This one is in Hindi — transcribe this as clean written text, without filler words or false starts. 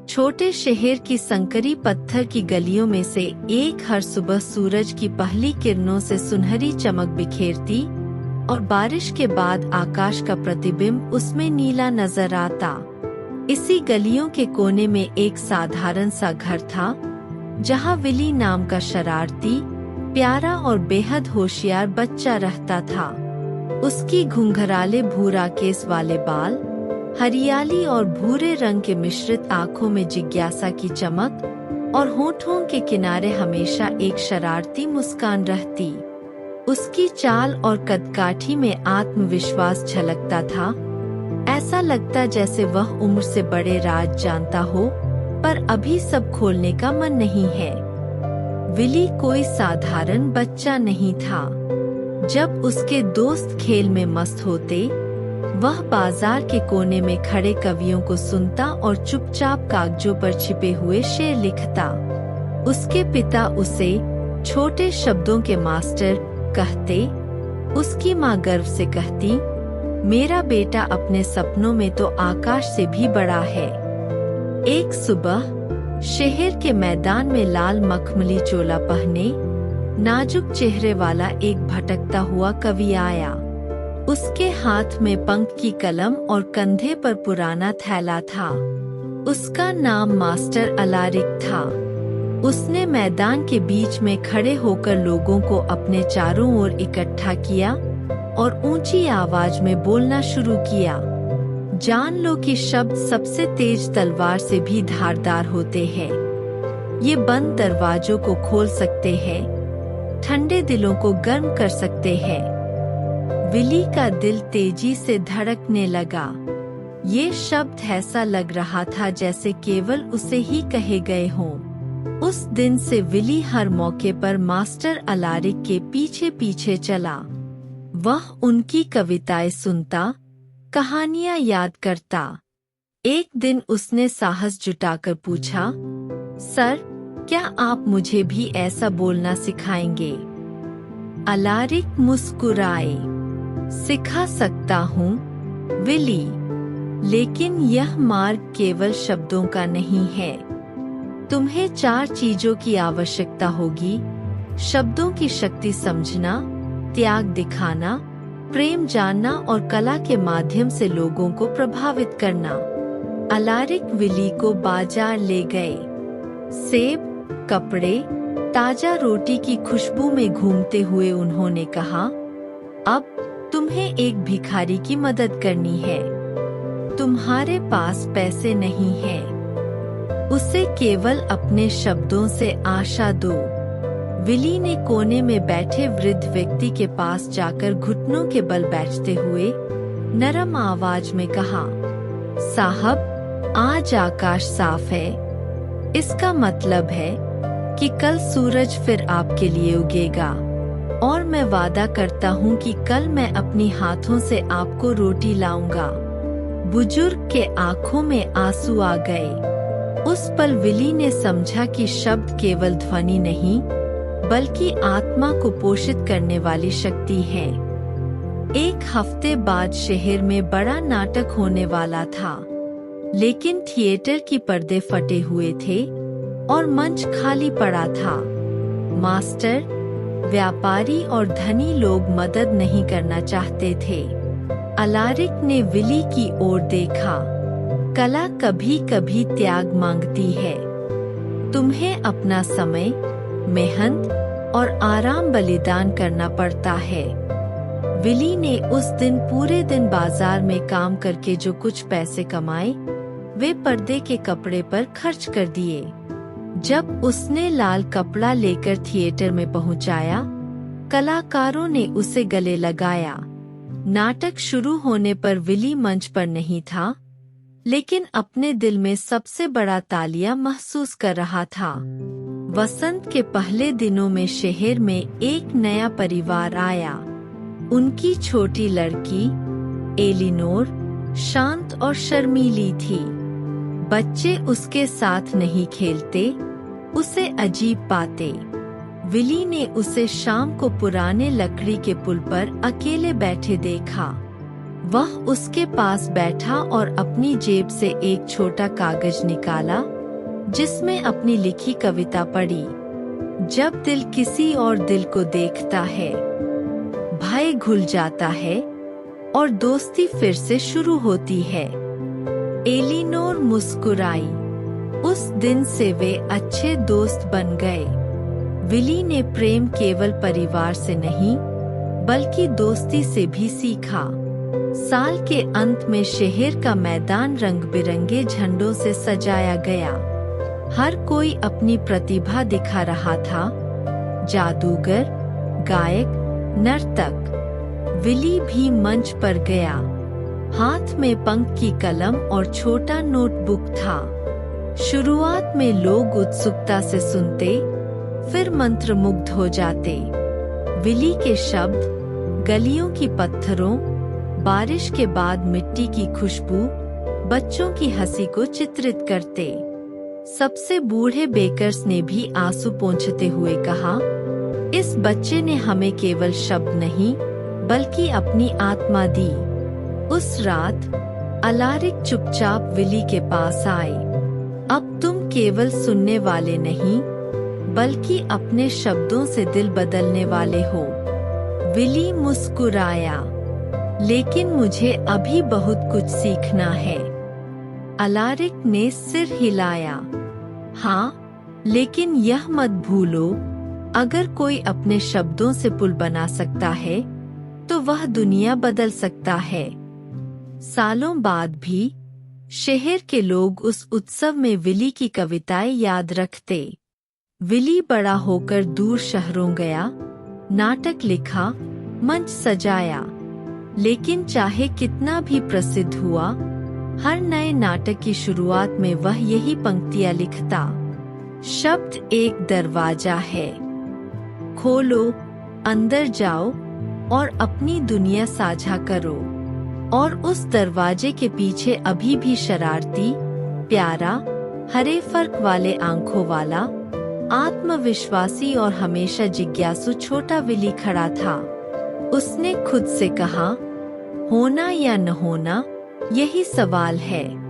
छोटे शहर की संकरी पत्थर की गलियों में से एक हर सुबह सूरज की पहली किरणों से सुनहरी चमक बिखेरती और बारिश के बाद आकाश का प्रतिबिंब उसमें नीला नजर आता। इसी गलियों के कोने में एक साधारण सा घर था, जहाँ विली नाम का शरारती, प्यारा और बेहद होशियार बच्चा रहता था। उसकी घुंघराले भूरा केस वाले बाल, हरियाली और भूरे रंग के मिश्रित आँखों में जिज्ञासा की चमक और होठों के किनारे हमेशा एक शरारती मुस्कान रहती। उसकी चाल और कदकाठी में आत्मविश्वास झलकता था। ऐसा लगता जैसे वह उम्र से बड़े राज जानता हो, पर अभी सब खोलने का मन नहीं है। विली कोई साधारण बच्चा नहीं था। जब उसके दोस्त खेल में मस्त होते, वह बाजार के कोने में खड़े कवियों को सुनता और चुपचाप कागजों पर छिपे हुए शेर लिखता। उसके पिता उसे छोटे शब्दों के मास्टर कहते। उसकी माँ गर्व से कहती, मेरा बेटा अपने सपनों में तो आकाश से भी बड़ा है। एक सुबह शहर के मैदान में लाल मखमली चोला पहने नाजुक चेहरे वाला एक भटकता हुआ कवि आया। उसके हाथ में पंख की कलम और कंधे पर पुराना थैला था। उसका नाम मास्टर अलारिक था। उसने मैदान के बीच में खड़े होकर लोगों को अपने चारों ओर इकट्ठा किया और ऊंची आवाज में बोलना शुरू किया, जान लो कि शब्द सबसे तेज तलवार से भी धारदार होते हैं। ये बंद दरवाजों को खोल सकते हैं, ठंडे दिलों को गर्म कर सकते हैं। विली का दिल तेजी से धड़कने लगा। ये शब्द ऐसा लग रहा था जैसे केवल उसे ही कहे गए हों। उस दिन से विली हर मौके पर मास्टर अलारिक के पीछे पीछे चला। वह उनकी कविताएं सुनता, कहानियां याद करता। एक दिन उसने साहस जुटाकर पूछा, सर, क्या आप मुझे भी ऐसा बोलना सिखाएंगे? अलारिक मुस्कुराए, सिखा सकता हूँ विली, लेकिन यह मार्ग केवल शब्दों का नहीं है। तुम्हें 4 चीजों की आवश्यकता होगी: शब्दों की शक्ति समझना, त्याग दिखाना, प्रेम जानना और कला के माध्यम से लोगों को प्रभावित करना। अलारिक विली को बाजार ले गए। सेब, कपड़े, ताजा रोटी की खुशबू में घूमते हुए उन्होंने कहा, अब तुम्हें एक भिखारी की मदद करनी है। तुम्हारे पास पैसे नहीं है, उसे केवल अपने शब्दों से आशा दो। विली ने कोने में बैठे वृद्ध व्यक्ति के पास जाकर घुटनों के बल बैठते हुए नरम आवाज में कहा, साहब, आज आकाश साफ है। इसका मतलब है कि कल सूरज फिर आपके लिए उगेगा, और मैं वादा करता हूँ कि कल मैं अपनी हाथों से आपको रोटी लाऊंगा। बुजुर्ग के आंखों में आंसू आ गए। उस पल विली ने समझा कि शब्द केवल ध्वनि नहीं, बल्कि आत्मा को पोषित करने वाली शक्ति है। एक हफ्ते बाद शहर में बड़ा नाटक होने वाला था, लेकिन थिएटर की पर्दे फटे हुए थे और मंच खाली पड़ा था। मास्टर, व्यापारी और धनी लोग मदद नहीं करना चाहते थे। अलारिक ने विली की ओर देखा। कला कभी कभी त्याग मांगती है। तुम्हें अपना समय, मेहनत और आराम बलिदान करना पड़ता है। विली ने उस दिन पूरे दिन बाजार में काम करके जो कुछ पैसे कमाए, वे पर्दे के कपड़े पर खर्च कर दिए। जब उसने लाल कपड़ा लेकर थिएटर में पहुंचाया, कलाकारों ने उसे गले लगाया। नाटक शुरू होने पर विली मंच पर नहीं था, लेकिन अपने दिल में सबसे बड़ा तालियां महसूस कर रहा था। वसंत के पहले दिनों में शहर में एक नया परिवार आया। उनकी छोटी लड़की एलिनोर शांत और शर्मीली थी। बच्चे उसके साथ नहीं खेलते, उसे अजीब पाते। विली ने उसे शाम को पुराने लकड़ी के पुल पर अकेले बैठे देखा। वह उसके पास बैठा और अपनी जेब से एक छोटा कागज निकाला जिसमें अपनी लिखी कविता पढ़ी। जब दिल किसी और दिल को देखता है, भय घुल जाता है और दोस्ती फिर से शुरू होती है। एलिनोर मुस्कुराई। उस दिन से वे अच्छे दोस्त बन गए। विली ने प्रेम केवल परिवार से नहीं बल्कि दोस्ती से भी सीखा। साल के अंत में शहर का मैदान रंग बिरंगे झंडों से सजाया गया। हर कोई अपनी प्रतिभा दिखा रहा था, जादूगर, गायक, नर्तक। विली भी मंच पर गया। हाथ में पंख की कलम और छोटा नोटबुक था। शुरुआत में लोग उत्सुकता से सुनते, फिर मंत्रमुग्ध हो जाते। विली के शब्द गलियों की पत्थरों, बारिश के बाद मिट्टी की खुशबू, बच्चों की हंसी को चित्रित करते। सबसे बूढ़े बेकर्स ने भी आंसू पोंछते हुए कहा, इस बच्चे ने हमें केवल शब्द नहीं बल्कि अपनी आत्मा दी। उस रात अलारिक चुपचाप विली के पास आए। अब तुम केवल सुनने वाले नहीं बल्कि अपने शब्दों से दिल बदलने वाले हो। विली मुस्कुराया, लेकिन मुझे अभी बहुत कुछ सीखना है। अलारिक ने सिर हिलाया। हाँ, लेकिन यह मत भूलो, अगर कोई अपने शब्दों से पुल बना सकता है तो वह दुनिया बदल सकता है। सालों बाद भी शहर के लोग उस उत्सव में विली की कविताएं याद रखते। विली बड़ा होकर दूर शहरों गया, नाटक लिखा, मंच सजाया। लेकिन चाहे कितना भी प्रसिद्ध हुआ, हर नए नाटक की शुरुआत में वह यही पंक्तियां लिखता, शब्द एक दरवाजा है, खोलो, अंदर जाओ और अपनी दुनिया साझा करो। और उस दरवाजे के पीछे अभी भी शरारती, प्यारा, हरे फर्क वाले आंखों वाला, आत्मविश्वासी और हमेशा जिज्ञासु छोटा विली खड़ा था। उसने खुद से कहा, होना या न होना, यही सवाल है।